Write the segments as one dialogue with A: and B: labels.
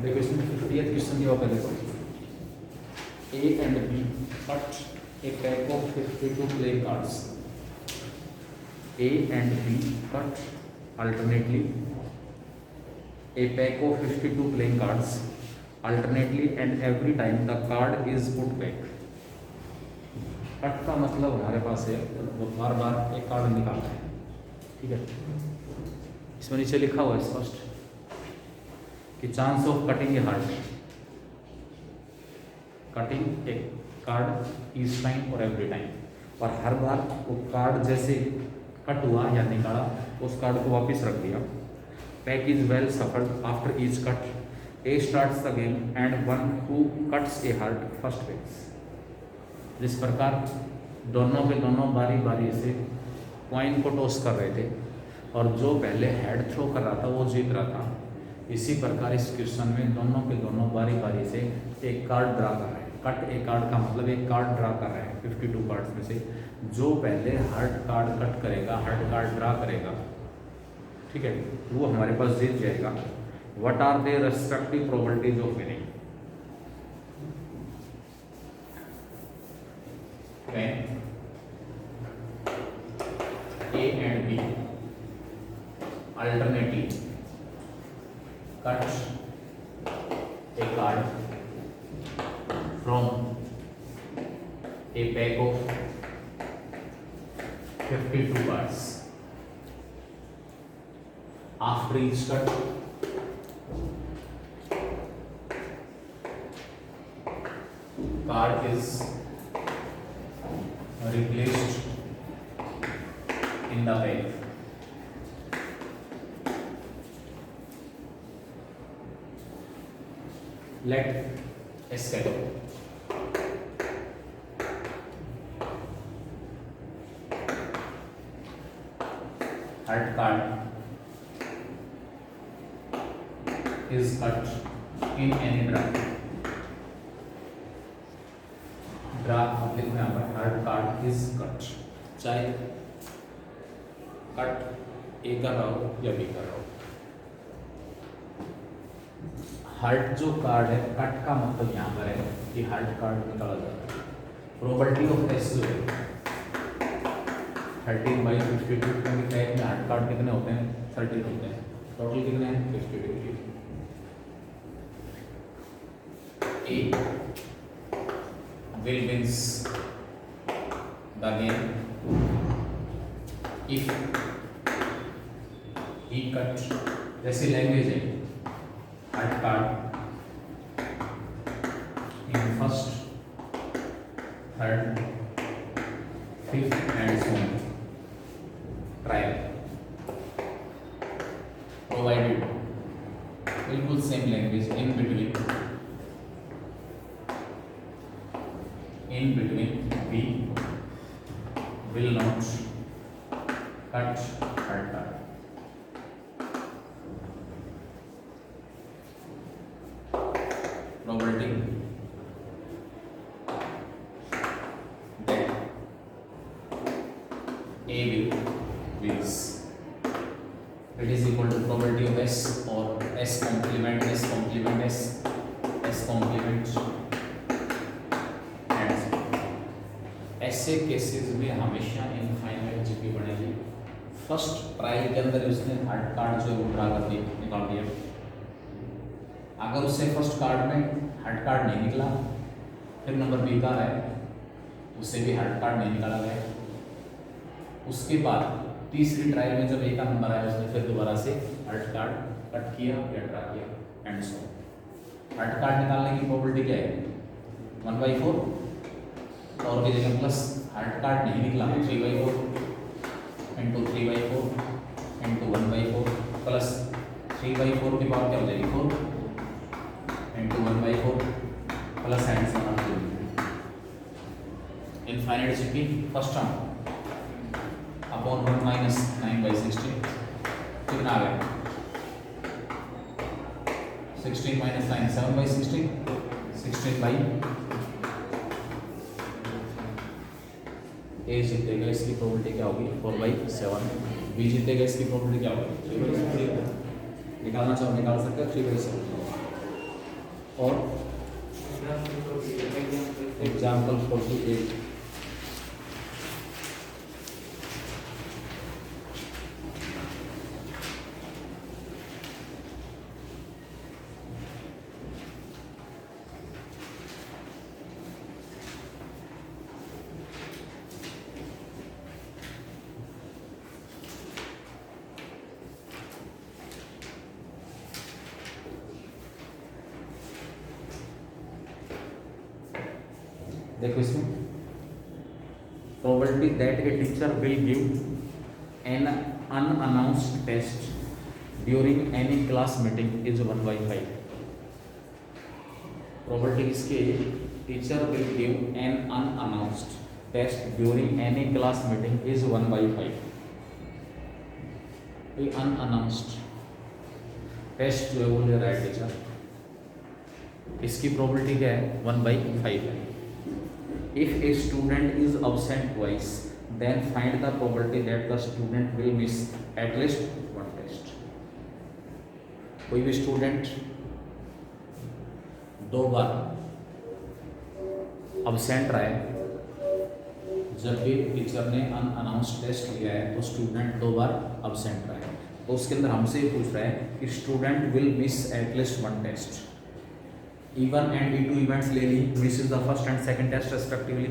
A: देखो इसमें 50th question दिया पहले तो A and B cut a pack of 52 playing cards. A and B cut alternately a pack of 52 playing cards alternately and every time the card is put back. Cut का मतलब हमारे पास है बार बार एक card निकालना है, ठीक है। इसमें नीचे लिखा हुआ है स्पष्ट कि chance of cutting A heart, cutting A card each time और एवरी टाइम, और हर बार वो कार्ड जैसे कट हुआ या निकाला उस कार्ड को वापस रख दिया। Pack is well shuffled after each cut, A starts the game and one who cuts A heart first wins. जिस प्रकार दोनों के दोनों बारी बारी से कॉइन को टॉस कर रहे थे और जो पहले हेड थ्रो कर रहा था वो जीत रहा था, इसी प्रकार इस क्वेश्चन में दोनों के दोनों बारी बारी से एक कार्ड ड्रा कर रहे हैं। कट एक कार्ड का मतलब एक कार्ड ड्रा कर रहे हैं 52 कार्ड्स में से, जो पहले हार्ट कार्ड कट करेगा, हार्ट कार्ड ड्रा करेगा, ठीक है, वो हमारे पास जीत जाएगा। What are there respective probabilities of winning? A and B alternately cut a card from a pack of 52 cards. After each cut, card is replaced in the pack. Let escape. Heart card is cut in any draft. Draft लिखना है पर heart card is cut, चाहे cut ए कर रहा हो या B कर रहा हो। हार्ट जो कार्ड है, कट का मतलब यहाँ पर है कि हार्ट कार्ड निकाला जाता है। प्रोबेबिलिटी ऑफ एस जो है 13/52 क्योंकि पैक में हार्ट कार्ड कितने होते हैं? 13 होते हैं। टोटल कितने हैं? 52। A will wins the game if he cut, जैसे लैंग्वेज है heart card in first, third, fifth and so on trial, provided बिल्कुल same language in between B will not cut heart card. Probability that A will wins. It is equal to probability of S or S complement S complement S, S complement। ऐसे cases में हमेशा infinite GP बनेगी। First trial के अंदर उसने heart card जो draw कर दिया, निकाल दिया। अगर उससे फर्स्ट कार्ड में हार्ट कार्ड नहीं निकला, फिर नंबर बी का है, उससे भी हार्ट कार्ड नहीं निकाला गया। उसके बाद तीसरी ट्रायल में जब ए का नंबर आया, उसने फिर दोबारा से हार्ट कार्ड कट किया या ड्रा किया एंड सो। हार्ट कार्ड निकालने की प्रोबेबिलिटी क्या है? 1/4 और की जगह प्लस हार्ट कार्ड नहीं निकला 3/4 इंटू 3/4 इंटू 1/4 प्लस 3/4 की पावर क्या हो जाएगी 4 into 1/4 plus and so on. Infinite GP first term upon 1 minus 9/16 कितना आ गया? 16 माइनस 9 7/16, 16 ए जीतेगा, इसकी प्रोबेबिलिटी क्या होगी? 4/7। बी जीतेगा, इसकी प्रोबेबिलिटी क्या होगी? 3/7। निकालना चाहो निकाल सकते हो 3/7। और एग्जाम्पल 48। देखो इसमें probability that a teacher will give an unannounced test during any class meeting is 1/5। Probability इसके teacher will give an unannounced test during any class meeting is 1/5। Unannounced test जो है वो ले रहा है टीचर, इसकी प्रोबेबिलिटी क्या है? 1/5 है। If a student is absent twice, then find the probability that the student will miss at least one test. कोई भी स्टूडेंट 2 बार अब्सेंट रहा है, जब भी टीचर ने अनअनाउंस्ड टेस्ट लिया है तो स्टूडेंट 2 बार अब्सेंट रहा है, तो उसके अंदर हमसे ये पूछ रहा है कि student will miss at least 1 test. E1 and E2 events ले ली, miss is the first and second test respectively.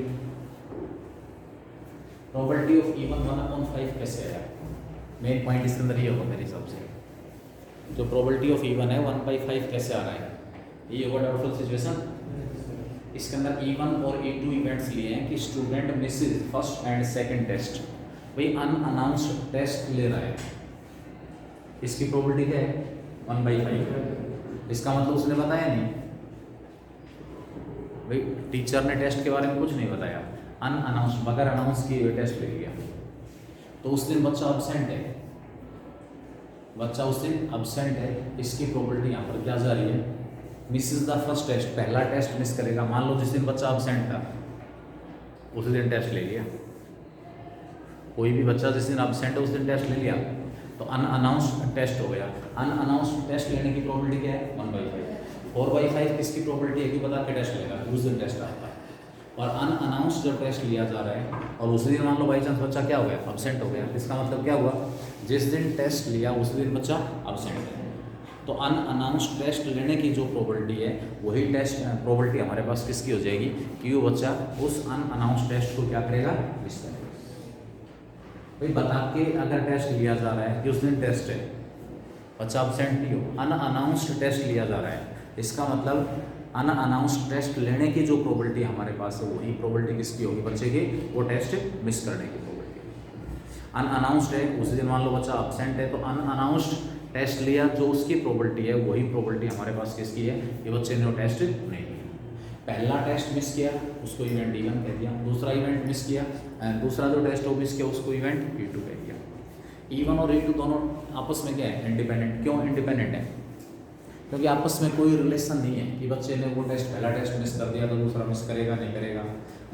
A: Probability of E1 1/5 कैसे आया? मेन पॉइंट इसके अंदर ये होगा मेरे हिसाब से, जो प्रोबेबिलिटी ऑफ E1 है 1/5 कैसे आ रहा है, ये होगा डाउटफुल सिचुएशन। इसके अंदर E1 और E2 इवेंट्स लिए हैं कि student misses first and second test, भाई अनअनाउंस्ड टेस्ट ले रहा है, इसकी प्रोबेबिलिटी क्या है? 1/5। इसका मतलब उसने बताया नहीं, भाई टीचर ने टेस्ट के बारे में कुछ नहीं बताया, अनअनाउंस्ड बगैर अनाउंस किए हुए टेस्ट ले लिया, तो उस दिन बच्चा अब्सेंट है, बच्चा उस दिन अब्सेंट है, इसकी प्रोबेबिलिटी यहाँ पर क्या जा रही है? Miss is the first test, पहला टेस्ट मिस करेगा। मान लो जिस दिन बच्चा अब्सेंट था उस दिन टेस्ट ले लिया, कोई भी बच्चा जिस दिन अब्सेंट है उस दिन टेस्ट ले लिया, तो अनअनाउंस्ड टेस्ट हो गया। अनअनाउंस्ड टेस्ट लेने की प्रोबेबिलिटी क्या है? 1/5। 4/5 किसकी प्रोबेबिलिटी है कि बता के टेस्ट लेगा, उस दिन टेस्ट आता है। और अनअनाउंस्ड जब टेस्ट लिया जा रहा है और उस दिन मान लो बाई चांस बच्चा क्या हो गया? अब्सेंट हो गया, इसका मतलब क्या हुआ? जिस दिन टेस्ट लिया उस दिन बच्चा अब्सेंट है, तो अनअनाउंस्ड टेस्ट लेने की जो प्रोबेबिलिटी है वही टेस्ट प्रोबेबिलिटी हमारे पास किसकी हो जाएगी कि वो बच्चा उस अनअनाउंस्ड टेस्ट को क्या करेगा? मिस करेगा। भाई बता के अगर टेस्ट लिया जा रहा है कि उस दिन टेस्ट है, बच्चा अब्सेंट नहीं हो, अनअनाउंस्ड टेस्ट लिया जा रहा है, इसका मतलब अनअनाउंस्ड टेस्ट लेने की जो प्रोबेबिलिटी हमारे पास है वही प्रोबेबिलिटी किसकी होगी? बच्चे की वो टेस्ट मिस करने की प्रोबेबिलिटी। अनअनाउंस्ड है, उस दिन मान लो बच्चा अब्सेंट है, तो अनअनाउंस्ड टेस्ट लिया जो उसकी प्रोबेबिलिटी है वही प्रोबेबिलिटी हमारे पास किसकी है? ये बच्चे ने वो टेस्ट नहीं लिया। पहला टेस्ट मिस किया उसको इवेंट E1 कह दिया, दूसरा इवेंट मिस किया, दूसरा जो टेस्ट वो मिस किया उसको इवेंट E2 कह दिया। E1 और E2 दोनों आपस में क्या है? इंडिपेंडेंट। क्यों इंडिपेंडेंट है? क्योंकि आपस में कोई रिलेशन नहीं है कि बच्चे ने वो टेस्ट पहला टेस्ट मिस कर दिया तो दूसरा मिस करेगा नहीं करेगा,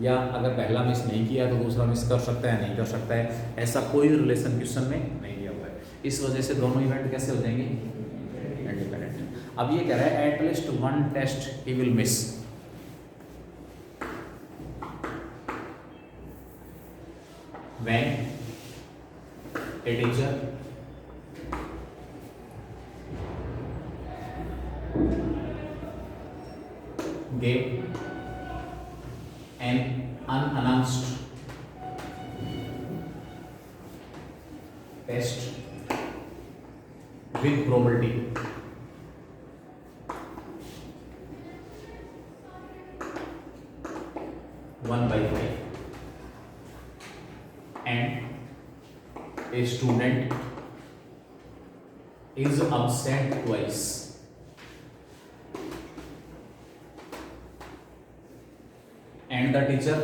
A: या अगर पहला मिस नहीं किया तो दूसरा मिस कर सकता है नहीं कर सकता है, ऐसा कोई रिलेशन क्वेश्चन में नहीं दिया हुआ है। इस वजह से दोनों इवेंट कैसे हो जाएंगे? इंडिपेंडेंट। अब ये कह रहा है at least 1 test he will miss. When a teacher gave an unannounced test with probability one by 5 and a student is absent twice, and the teacher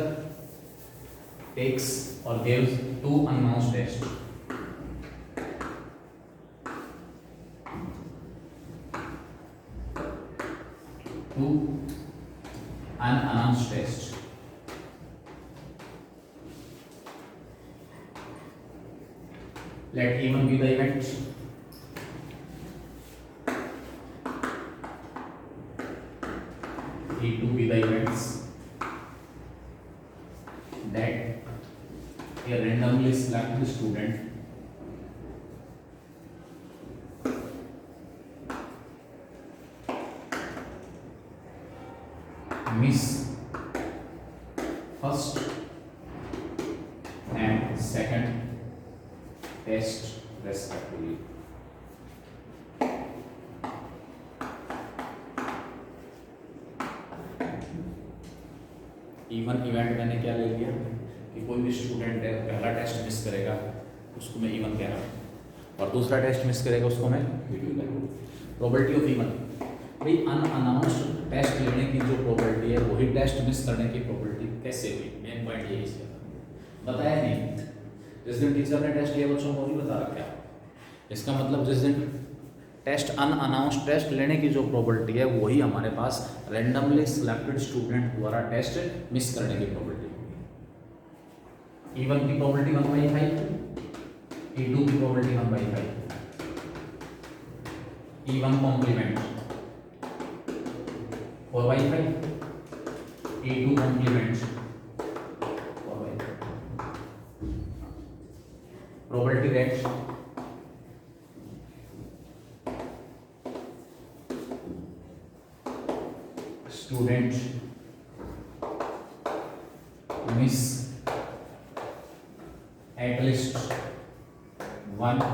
A: takes or gives 2 unannounced tests. Two unannounced tests. Let E1 be the event. E2 be the events that a randomly selected student miss first and second test respectively. Even event मैंने क्या ले लिया कि कोई भी student है पहला test miss करेगा उसको मैं इवन कह रहा हूँ और दूसरा टेस्ट मिस करेगा उसको मैं वीडियो कह रहा हूँ। प्रोबेबिलिटी ऑफ इवन भाई अनअनाउंस्ड टेस्ट लेने की जो प्रोबेबिलिटी है वही टेस्ट मिस करने की प्रोबेबिलिटी कैसे हुई। मेन पॉइंट ये इसका बताया नहीं। जिस दिन टीचर ने टेस्ट लिया बच्चों को नहीं बता रखा। इसका मतलब जिस दिन टेस्ट अनअनाउंस्ड टेस्ट लेने की जो प्रोबेबिलिटी है वही हमारे पास रैंडमली सिलेक्टेड स्टूडेंट द्वारा टेस्ट मिस करने की प्रोबेबिलिटी होगी। E1 की प्रोबेबिलिटी 1/5, E2 की probability 1/5, E1 complement 4/5, E2 complement 4/5। Probability rate student miss at least one of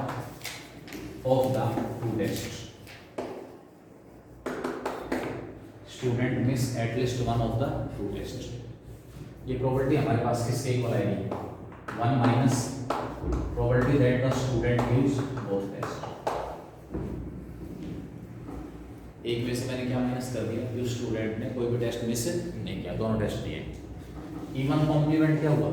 A: the two tests. Student miss at least one of the two tests. ये probability हमारे पास किसके equal आएगी? 1 minus probability that the student use both test. एक में से मैंने क्या माइनस कर दिया कि स्टूडेंट ने कोई भी टेस्ट मिस नहीं किया, दोनों टेस्ट दिए। E1 कॉम्प्लीमेंट क्या हुआ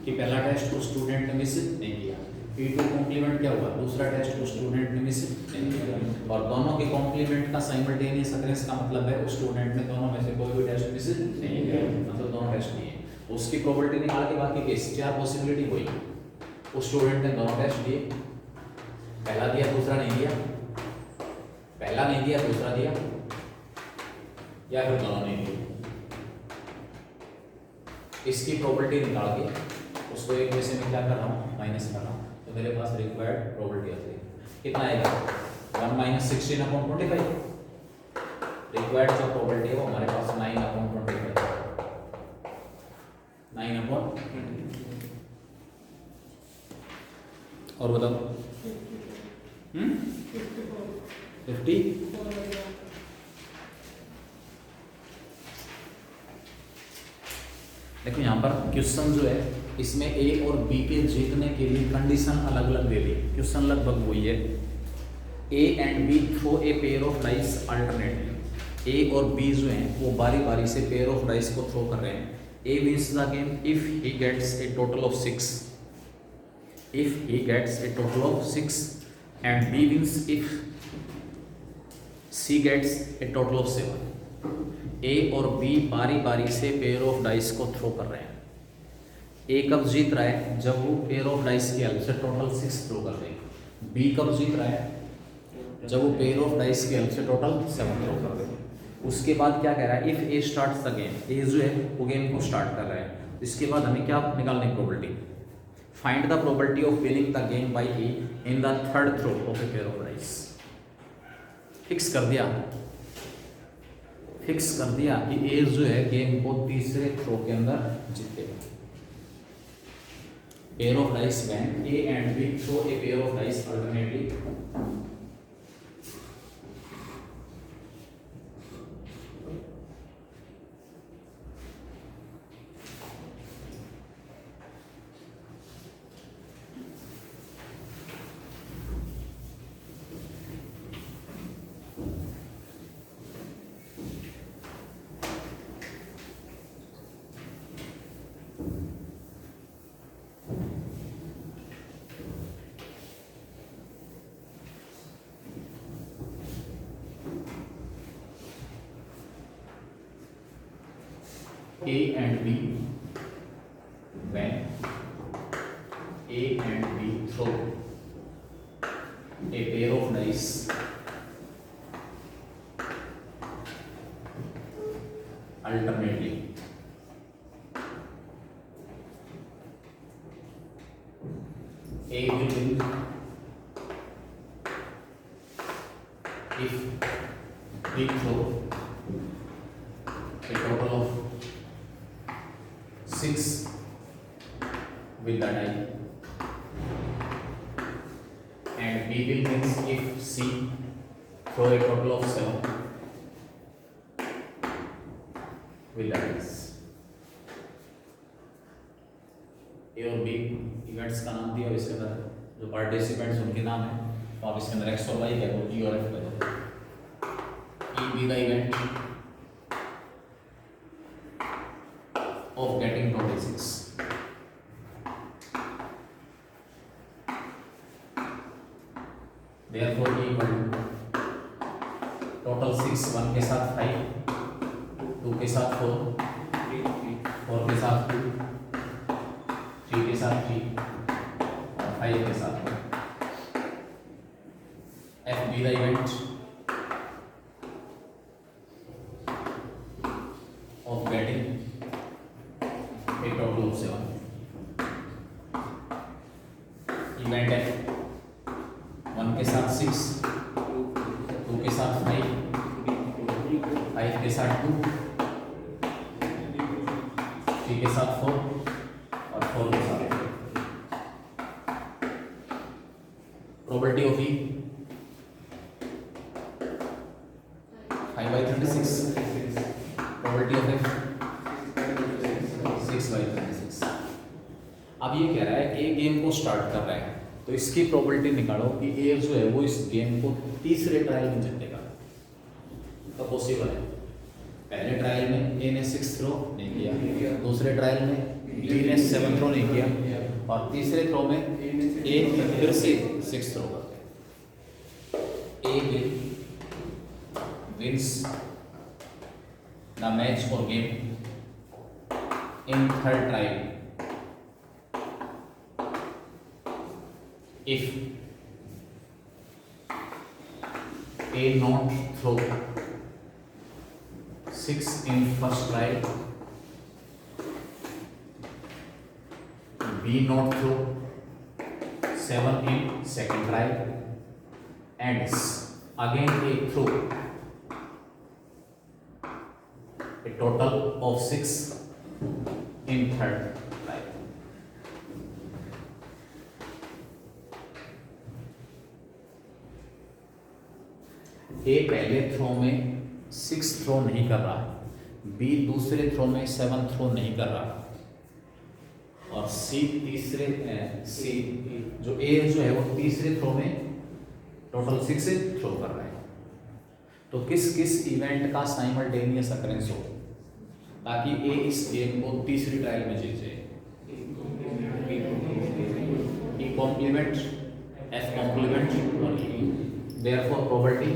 A: कि पहला टेस्ट को स्टूडेंट ने मिस नहीं किया। E2 कॉम्प्लीमेंट क्या हुआ दूसरा टेस्ट को स्टूडेंट ने मिस नहीं किया। और दोनों के कॉम्प्लीमेंट का साइमल्टेनियस अकरेंस का मतलब है उस स्टूडेंट ने दोनों में से कोई भी टेस्ट मिस नहीं किया, मतलब दोनों टेस्ट दिए। उसकी प्रोबेबिलिटी निकाल के बाकी केस चार पॉसिबिलिटी हुई। उस स्टूडेंट ने दोनों टेस्ट दिए, पहला दिया दूसरा नहीं दिया, पहला नहीं दिया दूसरा दिया, या फिर दोनों नहीं दिए। इसकी प्रोबेबिलिटी निकाल के उसको एक वैसे में क्या कर रहा हूँ माइनस कर रहा हूँ, तो मेरे पास रिक्वायर्ड प्रोबेबिलिटी आती है कितना आएगा 1 - 16/25। रिक्वायर्ड जो प्रोबेबिलिटी है वो हमारे पास 9/25 9/20। और बताओ 50। देखो यहाँ पर क्वेश्चन जो है इसमें ए और बी के जीतने के लिए कंडीशन अलग अलग दे दी। क्वेश्चन लगभग वही है। A and B throw a pair of dice alternately. A और बी जो हैं वो बारी बारी से पेयर ऑफ डाइस को थ्रो कर रहे हैं। A wins the game if he gets a total of 6, if he gets a total of 6 and B wins if she gets a total of 7। A और बी बारी बारी से pair of dice को throw कर रहे हैं। ए कब जीत रहा है जब वो पेयर ऑफ डाइस की हेल्प से टोटल 6 थ्रो कर रहे हैं। बी कब जीत रहा है जब वो पेयर ऑफ डाइस की हेल्प से टोटल 7 थ्रो कर रहे हैं। उसके बाद क्या कह रहा है if A starts the game. A जो है वो गेम को स्टार्ट कर रहा है। इसके बाद हमें क्या निकालनी probability, find the probability of winning the game by A in the third throw of a pair of dice. Fix कर दिया कि ए जो है गेम को तीसरे थ्रो के अंदर जीतेगा। Pair of dice when A and B throw a pair of dice alternately A and B when A and B throw a pair of dice alternately. A will win if we throw a total of 6 with the die, and B will win if C throw a total of 7 with the dice. ए और B events का नाम दिया, इसके अंदर जो participants उनके नाम है, तो आप इसके अंदर एक्स और वाई कह दो, ई और एफ कह दो। E B the event of getting total 6, therefore E equal to total 6, 1 के साथ 5, 2 के साथ 4, 4 के साथ 2, 3 के साथ 3 और 5 के साथ 4। F be the event of getting a total of 7. Event F 1 के साथ 6, 2 के साथ 5, 5 के साथ 2, 3 के साथ 4 और 4 के साथ 4। Probability of E 5/36, probability of F 6/36। अब ये कह रहा है ए गेम को स्टार्ट कर रहा है, तो इसकी प्रोबेबिलिटी निकालो कि ए जो है वो इस गेम को तीसरे ट्रायल में जीतेगा। तो पॉसिबल है, पहले ट्रायल में ए ने 6 थ्रो नहीं किया, दूसरे ट्रायल में बी ने 7 थ्रो नहीं किया, और तीसरे थ्रो में ए फिर से 6 थ्रो करते हैं। ए विल विंस द मैच और game in third trial if A not throw 6 in first trial, B not throw 7 in second trial, and again A throw a total of 6 in third trial. ए पहले throw में 6 throw नहीं कर रहा है, B दूसरे throw में 7 throw नहीं कर रहा, और सी जो ए जो है वो तीसरे थ्रो में टोटल 6 थ्रो कर रहा है। तो किस किस इवेंट का साइमल्टेनियस अकरेंस हो ताकि ए इस गेम को तीसरी ट्रायल में जीत जाए? ई कॉम्प्लीमेंट, एफ कॉम्प्लीमेंट और E. Therefore probability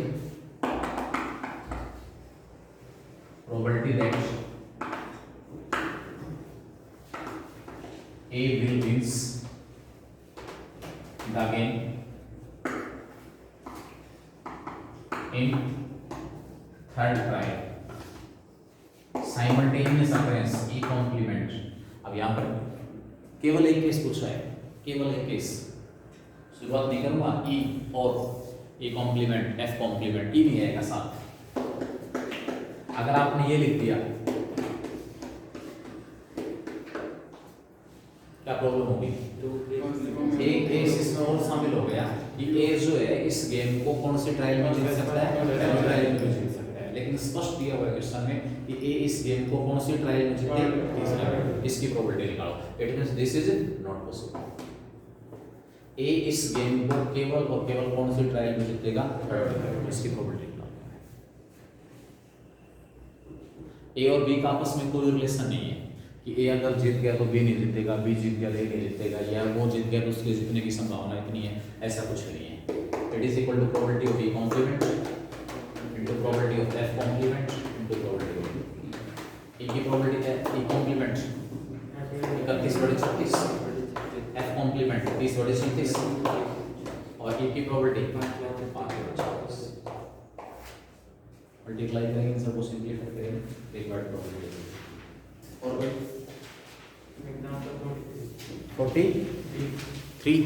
A: that A will wins the game in third trial. Simultaneous occurrence E complement। अब यहाँ पर केवल एक केस पूछा है, केवल एक केस, शुरुआत नहीं करूँगा E और E complement, F complement, E नहीं आएगा साथ। अगर आपने ये लिख दिया क्या प्रॉब्लम होगी? एक केस इसमें और शामिल हो गया कि ए जो है इस गेम को कौन से ट्रायल में जीत सकता है? पहले ट्रायल में जीत सकता है, लेकिन स्पष्ट दिया हुआ है क्वेश्चन में कि ए इस गेम को कौन सी ट्रायल में जीते? तीसरे में। इसकी प्रोबेबिलिटी निकालो। It means this is not possible. A इस गेम को केवल और केवल कौन सी ट्रायल में जीतेगा? थर्ड। इसकी प्रोबेबिलिटी ए और बी का आपस में कोई रिलेशन नहीं है कि ए अगर जीत गया तो बी नहीं जीतेगा, बी जीत गया तो ए नहीं जीतेगा, या वो जीत गया तो उसके जीतने की संभावना इतनी है, ऐसा कुछ नहीं है। It is equal to probability of A complement into probability of F complement into probability of A की प्रोबेबिलिटी है ए कॉम्प्लीमेंट 31/36, एफ कॉम्प्लीमेंट 30/36 और ए की प्रोबेबिलिटी 5/40। मल्टीप्लाई करेंगे, इन सबको सिंपलीफाई करेंगे, एक बार प्रोबेबिलिटी 43।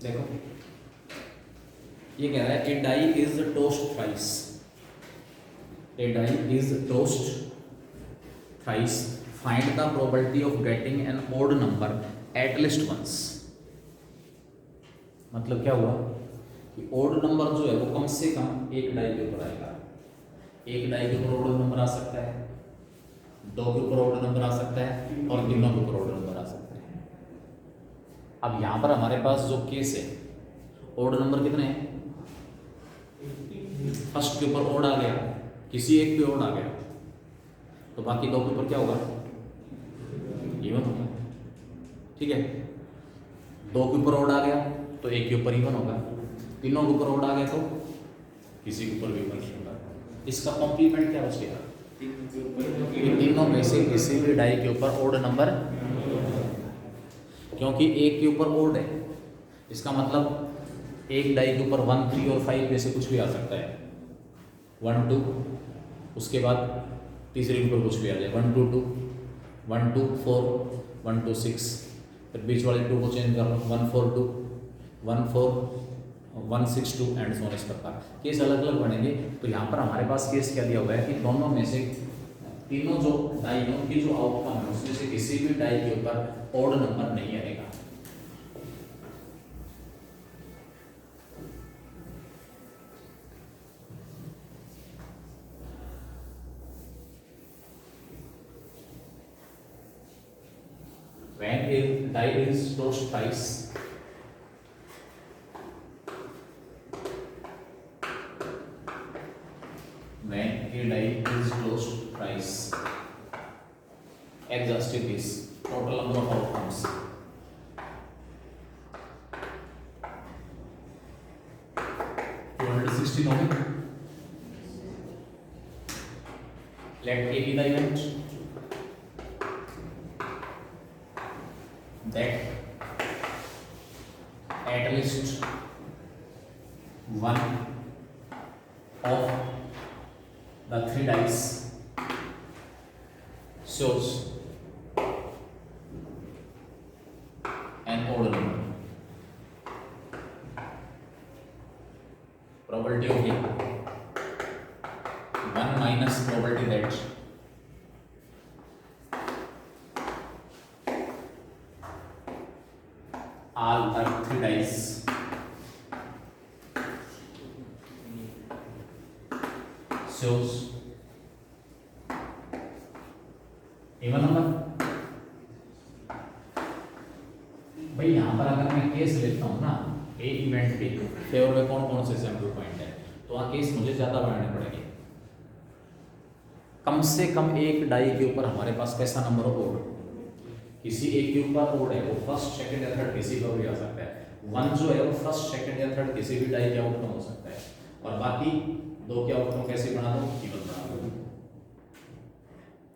A: देखो ये कह रहा है a die is tossed thrice, a die is tossed thrice, find the probability of getting an odd number at least once. मतलब क्या हुआ कि ओड नंबर जो है वो कम से कम एक डाई के ऊपर आएगा। एक डाई के ऊपर ओड नंबर आ सकता है, दो के ऊपर ओड नंबर आ सकता है और तीनों के ऊपर ओड नंबर आ सकता है। अब यहां पर हमारे पास जो केस है, ओड नंबर कितने हैं? फर्स्ट के ऊपर ओड आ गया, किसी एक पे ओड आ गया, तो बाकी दो के ऊपर क्या होगा? इवन होगा। ठीक है, दो के ऊपर ओड आ गया तो एक के ऊपर इवन होगा, तीनों के ऊपर ओड आ गया तो किसी के ऊपर भी इवन होगा। इसका कॉम्प्लीमेंट क्या बच गया? तीनों में से किसी भी डाई के ऊपर ओड नंबर, क्योंकि एक के ऊपर ओड है, इसका मतलब एक डाई के ऊपर 1, 3 और 5 में से कुछ भी आ सकता है। 1, 2, उसके बाद तीसरे के ऊपर कुछ भी आ जाए, 1, 2, 2, 1, 2, 4, 1, 2, 6, फिर बीच वाले 2 को चेंज कर लो, 1, 4, 2, 1, 4, 1, 6, 2 एंड सो ऑन। इस प्रकार केस अलग अलग बनेंगे। तो यहाँ पर हमारे पास केस क्या दिया हुआ है कि दोनों में से तीनों जो डाई की जो आउटकम है उसमें से किसी भी डाई के ऊपर ओड नंबर नहीं आएगा। When a die is tossed thrice, when a die is tossed thrice, exhaustive is total number of outcomes. 216 होंगे। Let A be the event that at least one of the 3 dice shows an odd number. Probability of A 1 minus probability that all the 3 dice shows even number। भाई यहां पर अगर मैं case लेता हूं ना ए event के फेवर में कौन कौन से सैंपल पॉइंट है, तो वहां केस मुझे ज्यादा बनाने पड़ेंगे। कम से कम एक डाई के ऊपर हमारे पास कैसा नंबर हो, किसी एक के ऊपर ओड है, वो फर्स्ट सेकंड या थर्ड किसी पर भी आ सकता है। 1 जो है वो फर्स्ट सेकंड या थर्ड किसी भी डाई के आउटकम हो सकता है, और बाकी दो के आउटकम कैसे बना दो? इवन बना दो।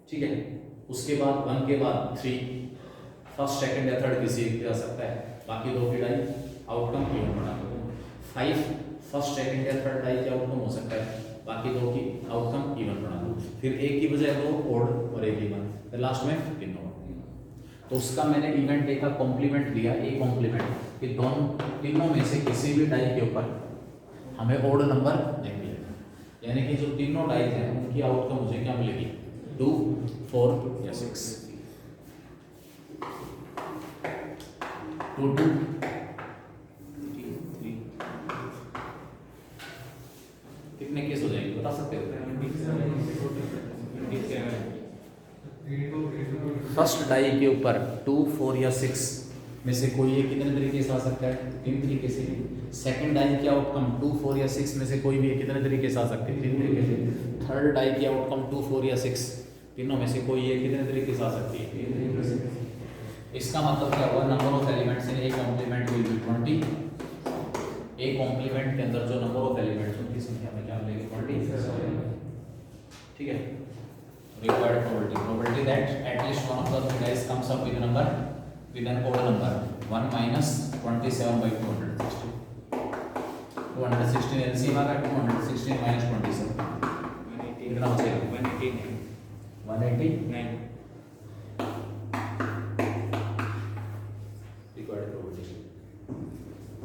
A: ठीक है, उसके बाद 1 के बाद 3 फर्स्ट सेकंड या थर्ड किसी एक पे आ सकता है, बाकी दो के डाई आउटकम इवन बना दो। 5 फर्स्ट सेकंड या थर्ड डाई के आउटकम हो सकता है, बाकी दो की आउटकम इवन बना दो। फिर एक की बजाय दो ओड और एक इवन, फिर लास्ट में तीनों। तो उसका मैंने इवेंट ए का कॉम्प्लीमेंट लिया, ए कॉम्प्लीमेंट कि दोनों तीनों में से किसी भी डाई के ऊपर हमें ओड नंबर नहीं मिलेगा, यानी कि जो तीनों डाइज हैं उनकी आउटकम मुझे क्या मिलेगी? 2, 4 या 6। 2, 2, 3। कितने केस हो जाएंगे बता सकते हो? फर्स्ट डाई के ऊपर 2, 4 या 6 में से कोई एक कितने तरीके से आ सकता है? 3 तरीके से। सेकंड डाई की आउटकम 2, 4 या 6 में से कोई भी कितने तरीके से आ सकते हैं? 3 तरीके से। थर्ड डाई की आउटकम 2, 4 या 6 तीनों में से कोई एक कितने तरीके से आ सकती है? 3 तरीके से। इसका मतलब क्या हुआ? Number of elements in A complement will be 20। A complement के अंदर जो नंबर ऑफ एलिमेंट्स उनकी संख्या में क्या मिलेगी? 20। ठीक है, required probability that at least one of the three dice comes up with a number with an odd number 1 minus 27 by 260। 216 LCM आ गया 216 माइनस 27 कितना हो जाएगा 189 रिक्वायर्ड प्रोबेबिलिटी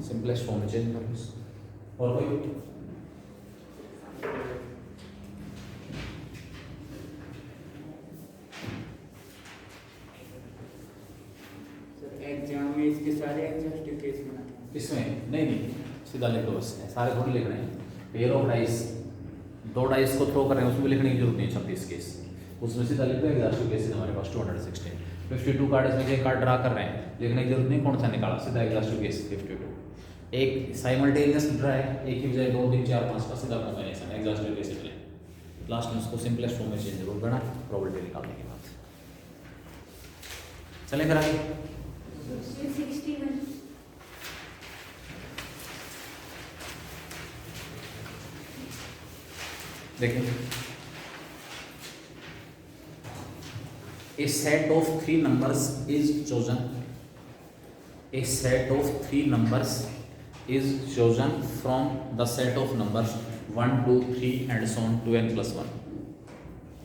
A: सिंपलेस्ट फॉर्म में चेंज कर लो। और कोई
B: एग्जाम में इसके सारे एग्जॉस्टिव केस बनाते हैं।
A: इसमें नहीं सीधा लिख लो बस, सारे थोड़ी लिख रहे हैं। पेयर ऑफ डाइस, 2 डाइस को थ्रो कर रहे हैं, उसमें लिखने की जरूरत नहीं है 26 केस, उसमें सीधा लिख दो एग्जॉस्टिव केसेस हमारे पास 216। 52 कार्ड इसमें एक कार्ड ड्रा कर रहे हैं, लिखने की जरूरत नहीं कौन सा निकाला, सीधा एग्जॉस्टिव केस 52। एक साइमल्टेनियस ड्रा है, एक ही बजाय 2 3 4 5 का सीधा कॉम्बिनेशन एग्जॉस्टिव केस है। लास्ट में उसको सिंपलेस्ट फॉर्म में चेंज जरूर करना प्रोबेबिलिटी निकालने के बाद। चलें फिर आगे।
C: 61
A: देखिए, a set of 3 numbers is chosen, a set of 3 numbers is chosen from the set of numbers 1 2 3 and so on to n plus 1।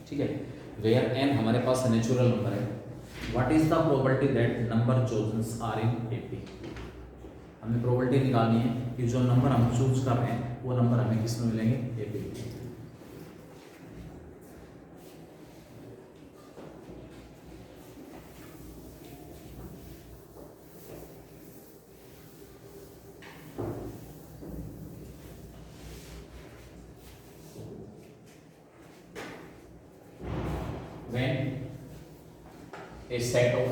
A: ठीक है, where n हमारे पास नेचुरल नंबर है। what is the probability that number chosen are in AP। हमें probability निकालनी है कि जो number हम चूज कर रहे हैं वो नंबर हमें किस में मिलेंगे, AP में। When a set of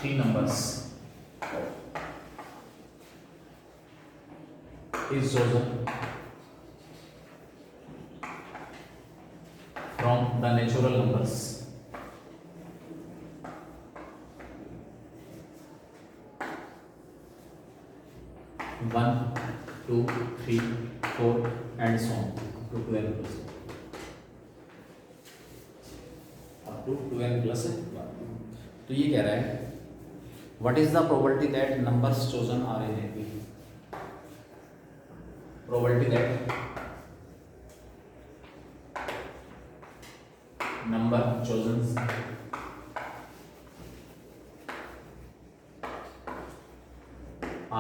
A: 3 numbers is chosen from the natural numbers 1 2 3 4 and so on to 2n plus 1 up to 2n plus 1। तो ये कह रहा है what is the probability that numbers chosen are in AP। probability that number chosen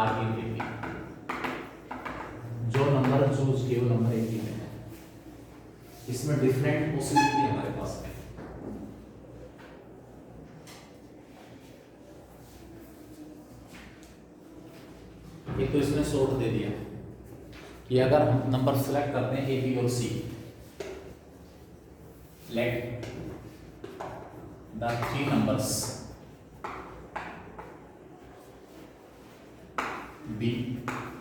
A: are in AP। जो number choose किए वो number AP में है। इसमें डिफरेंट पॉसिबिलिटी हमारे पास है। एक तो इसने सॉर्ट दे दिया कि अगर हम नंबर सेलेक्ट करते हैं ए बी और C, let the 3 numbers be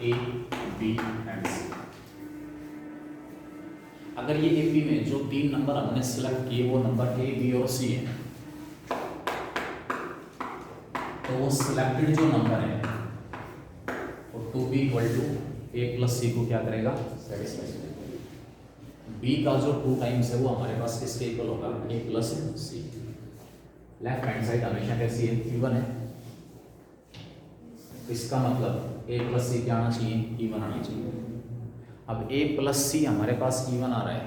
A: A B and C. अगर ये ए बी में जो 3 नंबर हमने सेलेक्ट किए वो नंबर ए बी और सी है, तो वो सिलेक्टेड जो नंबर है to be equal to A plus C को क्या करेगा, सेटिस्फाई करेगा। बी का जो 2 टाइम्स है वो हमारे पास किसके इक्वल होगा, ए प्लस सी। लेफ्ट हैंड साइड हमेशा कैसी है, इवन है। इसका मतलब ए प्लस सी क्या आना चाहिए, इवन आना चाहिए। अब ए प्लस सी हमारे पास इवन आ रहा है,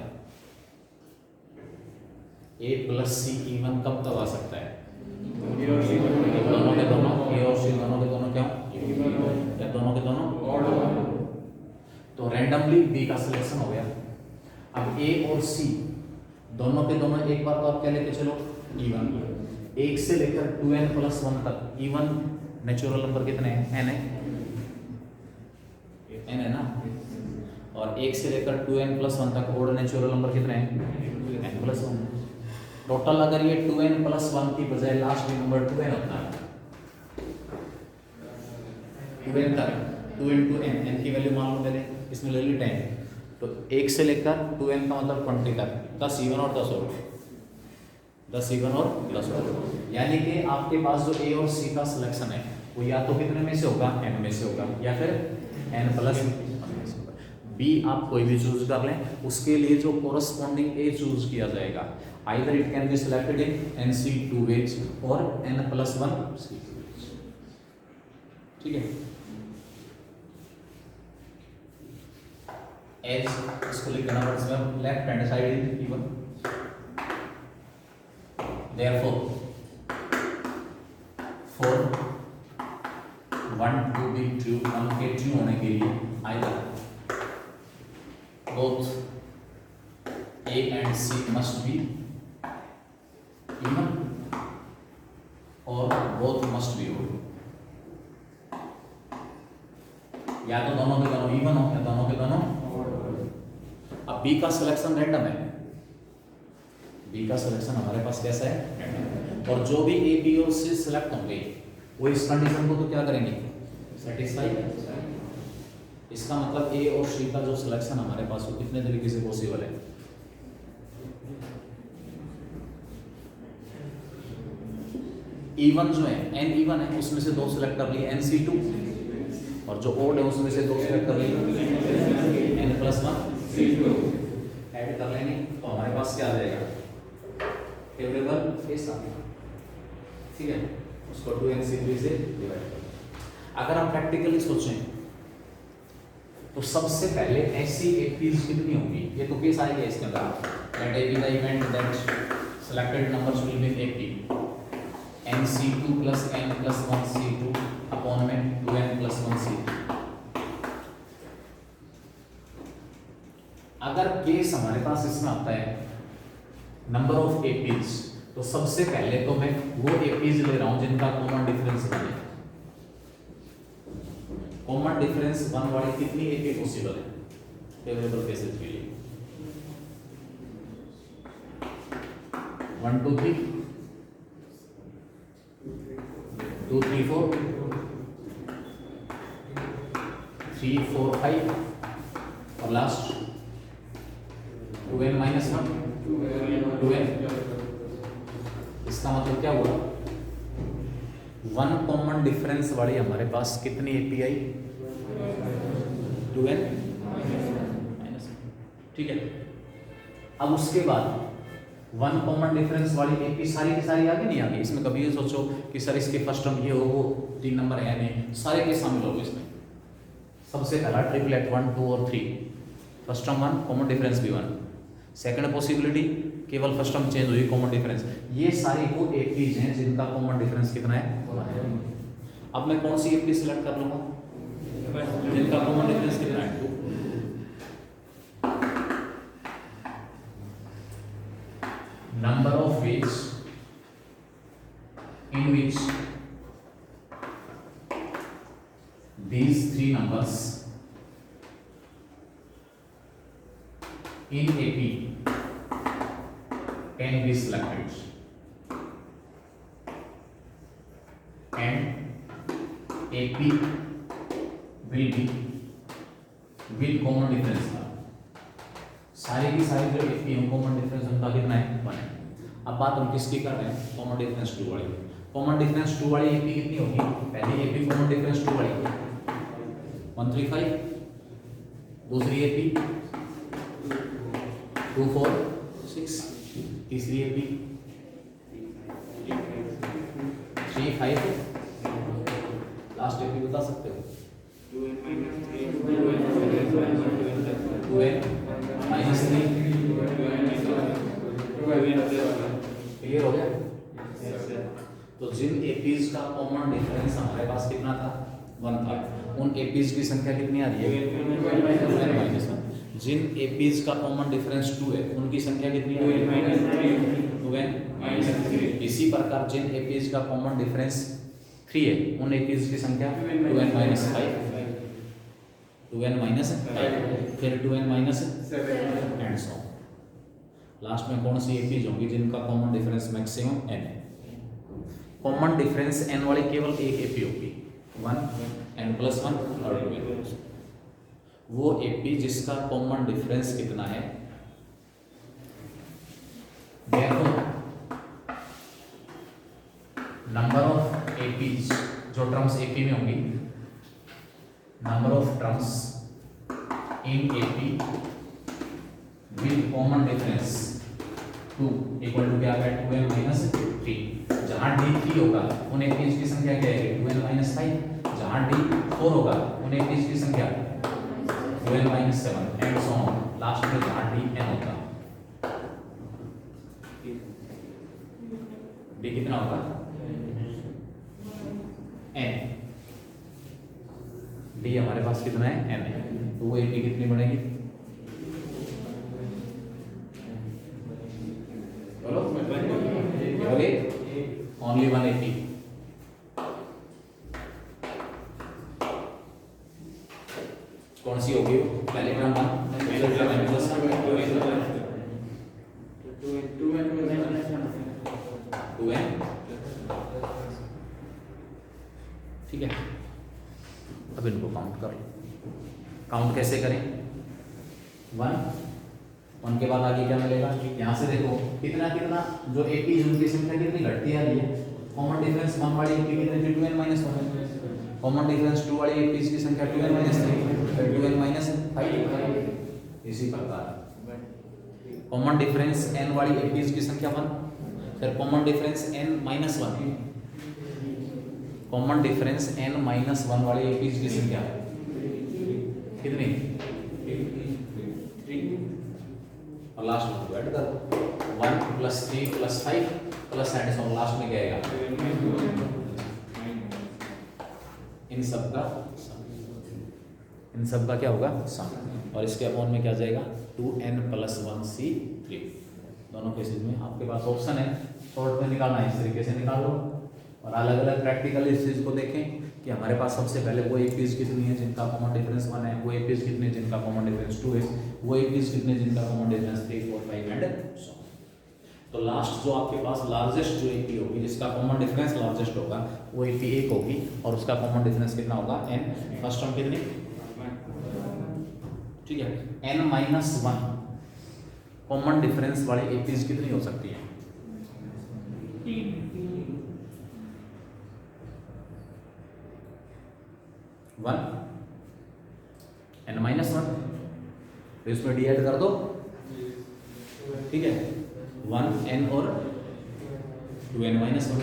A: ए प्लस सी इवन कब तक आ सकता है, दोनों के दोनों ए और सी दोनों के दोनों क्या या दोनों के दोनों। तो रैंडमली बी का सिलेक्शन हो गया। अब ए और सी दोनों के दोनों एक बार तो आप क्या लेके चलो, इवन। 1 से लेकर 2n plus 1 तक इवन नेचुरल नंबर कितने हैं, n है, n है ना। और 1 से लेकर 2n plus 1 तक ओड नेचुरल नंबर कितने हैं, n plus 1। टोटल अगर ये 2n plus 1 की बजाय लास्ट में नंबर 2n होता है, 2n तक 2 into n की वैल्यू मान लो पहले, इसमें ले ली 10, तो 1 से लेकर 2n का मतलब 20 तक 10 इवन और 10 ओड, 10 इवन और 10 ओड। यानी कि आपके पास जो ए और सी का सिलेक्शन है वो या तो कितने में से होगा, n में से होगा, या फिर n plus 1 में से होगा। बी आप कोई भी चूज कर लें, उसके लिए जो कोरस्पॉन्डिंग ए चूज किया जाएगा, either it can be selected in NC 2 ways or n plus 1 C। ठीक है। एज इसको लिख देना वर्ड्स में left hand side is even, therefore for 1 to be true, 1 के ट्रू होने के लिए either both A and C must be even or both must be odd, या तो दोनों के दोनों इवन हो या दोनों के दोनों। अब बी का सिलेक्शन रैंडम है, बी का सिलेक्शन हमारे पास कैसा है, और जो भी ए बी और सी सिलेक्ट होंगे वो इस कंडीशन को तो क्या करेंगे, सेटिस्फाई। इसका मतलब ए और सी का जो सिलेक्शन हमारे पास वो कितने तरीके से पॉसिबल है, इवन जो है एन इवन है उसमें से 2 सिलेक्ट कर लिए NC2, और जो ओड है उसमें से 2 सिलेक्ट कर लिए N+1 ऐड कर लेंगे तो हमारे पास क्या आ जाएगा, फेवरेबल केस आ गया, ठीक है। उसको 2NC3 से डिवाइड कर। अगर आप प्रैक्टिकली सोचें तो सबसे पहले ऐसी एपीज कितनी होंगी, ये तो केस आएगा इसके अंदर, let A be the event that selected numbers will be AP NC2 plus N+1 C2 upon में 2N+1 C2। अगर केस हमारे पास इसमें आता है नंबर ऑफ एपीज, तो सबसे पहले तो मैं वो एपीज ले रहा हूं जिनका कॉमन डिफरेंस 1 है। कॉमन डिफरेंस 1 वाली कितनी एपी पॉसिबल है फेवरेबल केसेस के लिए, 1 2 3 2 3 4 3 4 5 और लास्ट 2N-1 2N। इसका मतलब क्या हुआ, 1 कॉमन डिफरेंस वाली हमारे पास कितनी एपी आई, 2N-, ठीक है। अब उसके बाद 1 कॉमन डिफरेंस वाली एपी सारी की सारी आगे नहीं आगे, इसमें कभी ये सोचो कि सर इसके फर्स्ट टर्म ये हो वो 3 नंबर है नहीं, सारे के शामिल हो इसमें। सबसे पहला ट्रिपलेट 1 2 और 3, फर्स्ट टर्म 1 कॉमन डिफरेंस भी 1, सेकंड पॉसिबिलिटी केवल फर्स्ट टर्म चेंज हुई कॉमन डिफरेंस, ये सारी वो एपीज हैं जिनका कॉमन डिफरेंस कितना है। अब मैं कौन सी एपी सिलेक्ट कर लूंगा, जिनका कॉमन डिफरेंस कितना है 2। Number of ways in which these 3 numbers in AP can be selected and AP will be with common difference। सारी की सारी जो एपी है कॉमन डिफरेंस उनका कितना है 1 है। अब बात हम किसकी कर रहे हैं, कॉमन डिफरेंस 2 वाली। कॉमन डिफरेंस 2 वाली एपी कितनी होगी, पहली एपी कॉमन डिफरेंस 2 वाली 135, दूसरी एपी 2 4 6, तीसरी एपी 3 5, लास्ट एपी बता सकते हो 2N-3। क्लियर हो गया। तो जिन एपीज का कॉमन डिफरेंस हमारे पास कितना था 1 था, उन एपीज की संख्या कितनी आ रही है 2N-1। जिन एपीज का कॉमन डिफरेंस 2 है उनकी संख्या कितनी है 2N-3। इसी प्रकार जिन एपीज का कॉमन डिफरेंस 3 है उन एपीज की संख्या 2N-5, 2N-5, फिर 2N-7 एंड सो। लास्ट में कौन सी एपीज होंगी जिनका कॉमन डिफरेंस मैक्सिमम n है। कॉमन डिफरेंस n वाली केवल एक एपी होगी 1 N+1 और 2N। वो एपी जिसका कॉमन डिफरेंस कितना है, नंबर ऑफ एपीज जो टर्म्स एपी में होंगी, number of terms in AP with common difference 2 equal to क्या है 2N-3। जहां D3 होगा उन एपीज की संख्या क्या है 2N-5, जहां D4 होगा उन एपीज की संख्या 2n minus 7 and so on, last में जहाँ dn होगा, d कितना होगा n, d हमारे पास कितना है n है, तो वो 80 कितनी बनेगी, बोलो बोले ओनली 180, कौन सी होगी वो, पहले टर्म 2n, ठीक है। अब इनको काउंट कर लो, काउंट कैसे करें, 1 के बाद आगे क्या मिलेगा, यहाँ से देखो कितना कितना जो 80 उनकी संख्या कितनी घटती आ रही है, कॉमन डिफरेंस 1 वाली 80 कितनी थी 2n minus 1, कॉमन डिफरेंस 2 वाली 80 की संख्या 2n minus 3, 2n minus 5, इसी प्रकार कॉमन डिफरेंस n वाली 80 की संख्या 1, फिर common difference n minus 1, common difference n minus 1 वाली 80 की संख्या कितनी, 3, और लास्ट में ऐड कर 1 + 3 + 5 प्लस एडिशन, लास्ट में क्या आएगा, इन सब का क्या होगा सम, और इसके अपॉन में क्या जाएगा 2n + 1c3, दोनों केसेस में आपके पास ऑप्शन है, शॉर्ट में निकालना है इस तरीके से निकाल लो, और अलग अलग प्रैक्टिकल इस चीज़ को देखें कि हमारे पास सबसे पहले वो एपीज कितनी है जिनका कॉमन डिफरेंस 1 है, वो एपीज कितने जिनका कॉमन डिफरेंस 2 है, वो एपीज कितने जिनका कॉमन डिफरेंस 3, 4, 5 एंड सो। तो लास्ट जो आपके पास लार्जेस्ट जो एपी होगी जिसका कॉमन डिफरेंस लार्जेस्ट होगा वो एपी 1 होगी, और उसका कॉमन डिफरेंस कितना होगा n, फर्स्ट टर्म कितनी, ठीक है, n minus 1 कॉमन डिफरेंस वाली एपीज कितनी हो सकती है, 1 n minus 1, तो इसमें डी ऐड कर दो, ठीक है, 1 n और 2n minus 1,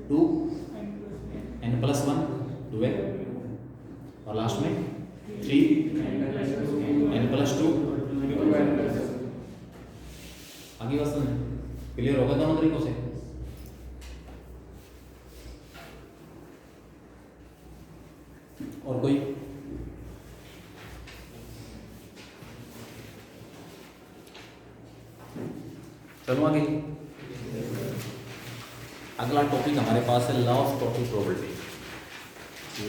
A: 2 n plus 1 2n, और लास्ट में 3 n plus 2, आगे बस क्लियर होगा दोनों तरीकों से। और कोई, चलो आगे, अगला टॉपिक हमारे पास है law of total probability,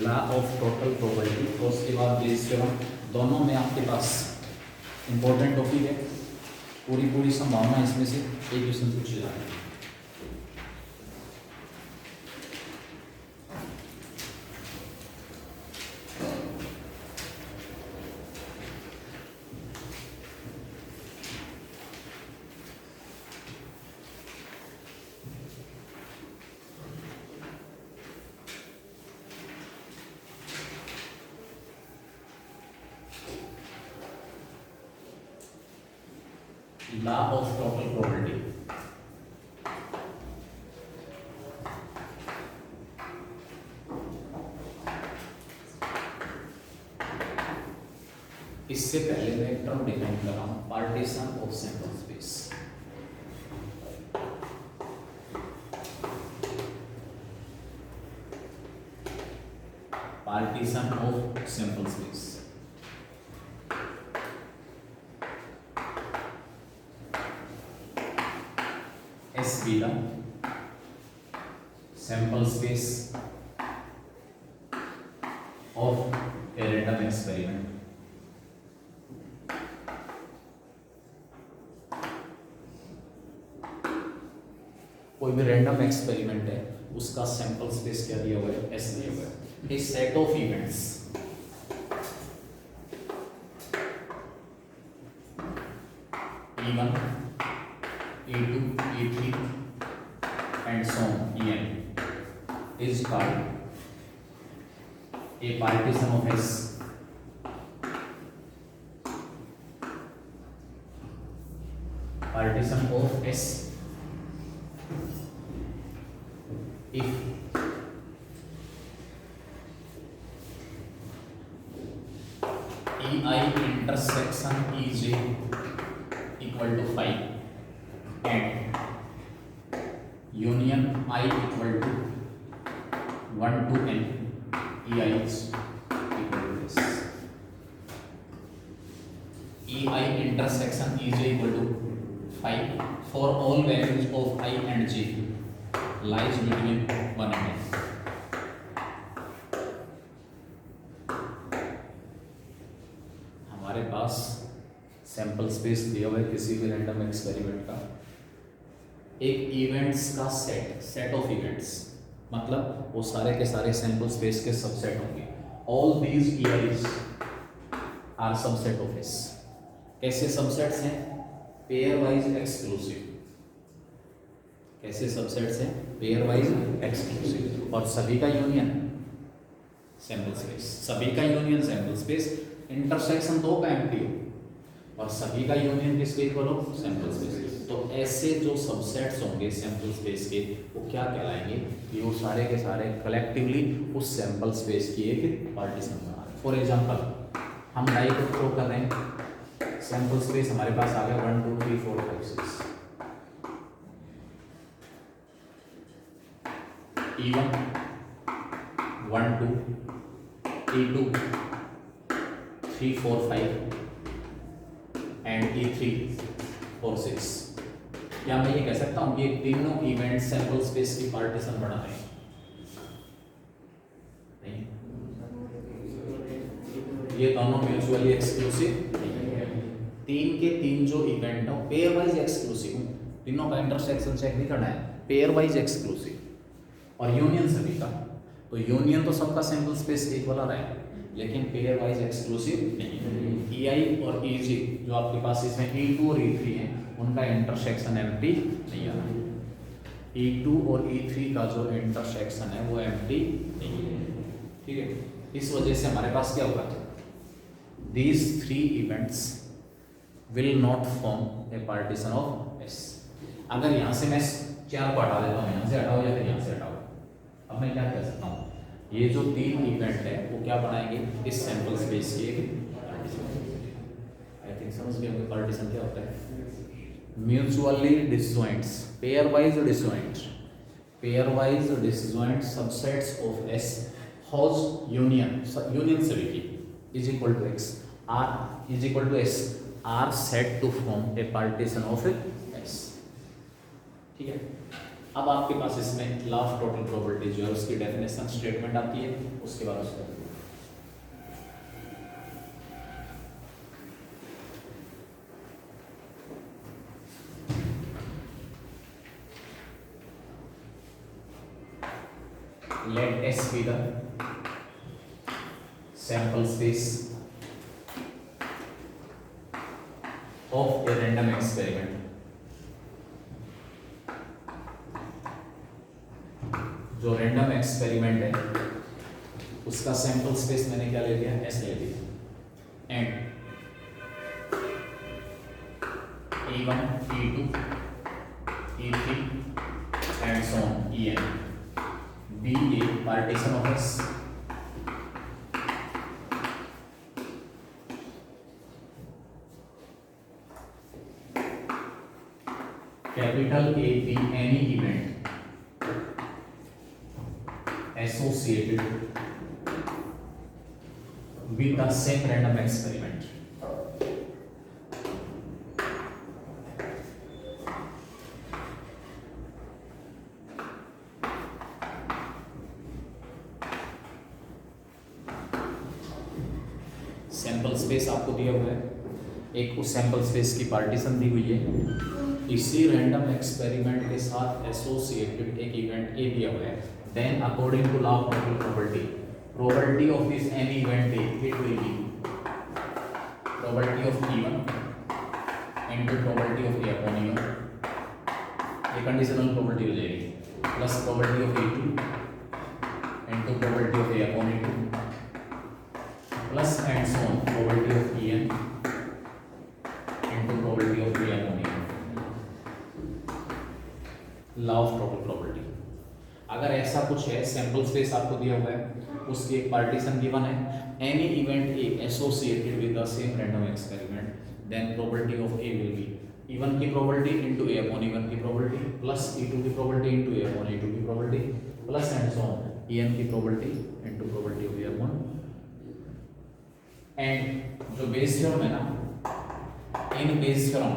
A: law of total probability, और उसके बाद बेस थ्योरम, दोनों में आपके पास इंपॉर्टेंट टॉपिक है, पूरी संभावना इसमें से एक क्वेश्चन पूछ जाए। Law of total probability, इससे पहले मैं एक टर्म डिफाइन कर रहा हूं, partition of sample space. Partition of sample space, S be the sample space of a random experiment. कोई भी रैंडम एक्सपेरिमेंट है उसका सैंपल स्पेस क्या दिया हुआ है, S दिया हुआ है। A set of events E1 E2 E3 and so on En is called a partition of S. Partition of S if E five and union I equal to 1 to n ei is equal to this. ei intersection ej equal to 5 for all values of I and j lies between 1 and n. हमारे पास sample space दिया हुआ है किसी भी random experiment का, एक events का set of events, मतलब वो सारे के सारे सैंपल स्पेस के सबसेट होंगे. All these EIs are subset of S. कैसे सबसेट्स हैं? Pairwise exclusive. कैसे सबसेट्स हैं? Pairwise exclusive. और सभी का यूनियन सैंपल स्पेस, सभी का यूनियन सैंपल स्पेस. इंटरसेक्शन दो का एम्प्टी हो और सभी का यूनियन किसके इक्वल हो? Sample space. तो ऐसे जो सबसेट्स होंगे सैंपल स्पेस के वो क्या कहलाएंगे? कि वो सारे के सारे कलेक्टिवली उस सैंपल स्पेस की एक पार्टीशन बना रहे हैं. फॉर एग्जांपल हम डाई को थ्रो कर रहे हैं, सैंपल स्पेस हमारे पास आ गया 1 2 3 4 5 6. E1 1 2, E2 3 4 5 and E3 4 6. क्या मैं ये कह सकता हूं कि ये तीनों इवेंट सैंपल स्पेस की पार्टीशन बना रहे हैं? नहीं, ये दोनों म्यूचुअली एक्सक्लूसिव. तीन के तीन जो इवेंट हो पेयर वाइज एक्सक्लूसिव, तीनों का इंटरसेक्शन चेक नहीं करना है, पेयर वाइज एक्सक्लूसिव. और यूनियन सभी का, तो यूनियन तो सबका सैंपल स्पेस इक्वल आ रहा है लेकिन पेयर वाइज एक्सक्लूसिव नहीं है. EI और EG जो आपके पास इसमें E2 और E3 है उनका इंटरसेक्शन एम्प्टी नहीं आ रहा. E2 और E3 का जो इंटरसेक्शन है वो एम्प्टी नहीं है. ठीक है, इस वजह से हमारे पास क्या होगा? These three events will not form a partition of S. अगर यहाँ से मैं 4 को हटा देता हूँ, यहाँ से हटाओ या फिर यहाँ से हटाओ, अब मैं क्या कह सकता हूँ? ये जो तीन इवेंट है वो क्या बनाएंगे? इस सैंपल स्पेस की एक पार्टीशन. आई थिंक समझ गए होंगे पार्टीशन क्या होता है. Mutually disjoints, pairwise disjoint subsets of S whose union सभी की is equal to X or is equal to S or set to form a partition of S. ठीक है, अब आपके पास इसमें लॉ ऑफ टोटल प्रोबेबिलिटी जो है उसकी डेफिनेशन स्टेटमेंट आती है, उसके बाद उसका let S be the sample space of a random experiment. जो रैंडम एक्सपेरिमेंट है उसका सैंपल स्पेस मैंने क्या ले लिया? S ले लिया. And E1 E2 E3 and so on En be a partition of S capital A be any event associated with the same random experiment. Sample space आपको दिया हुआ है, एक उस सैंपल स्पेस की पार्टीशन दी हुई है, इसी रैंडम एक्सपेरिमेंट के साथ एसोसिएटेड एक इवेंट ए दिया हुआ है. Then according to law of total probability of this any event A, it will be probability of E1 into probability of A upon E1, ये conditional probability हो जाएगी, plus probability of E2 into probability of A upon E2, plus and so on probability of En into probability of A upon E1. Law of total probability. अगर ऐसा कुछ है, sample space आपको दिया हुआ है, उसकी एक पार्टीशन गिवन है, any event A associated with the same random experiment, then probability of A will be E1 की प्रोबेबिलिटी इंटू ए अपॉन E1 की प्रोबेबिलिटी प्लस E2 की प्रोबेबिलिटी इंटू ए अपॉन E2 की probability plus and so on En की probability into probability of A upon and जो Bayes theorem है ना, in Bayes theorem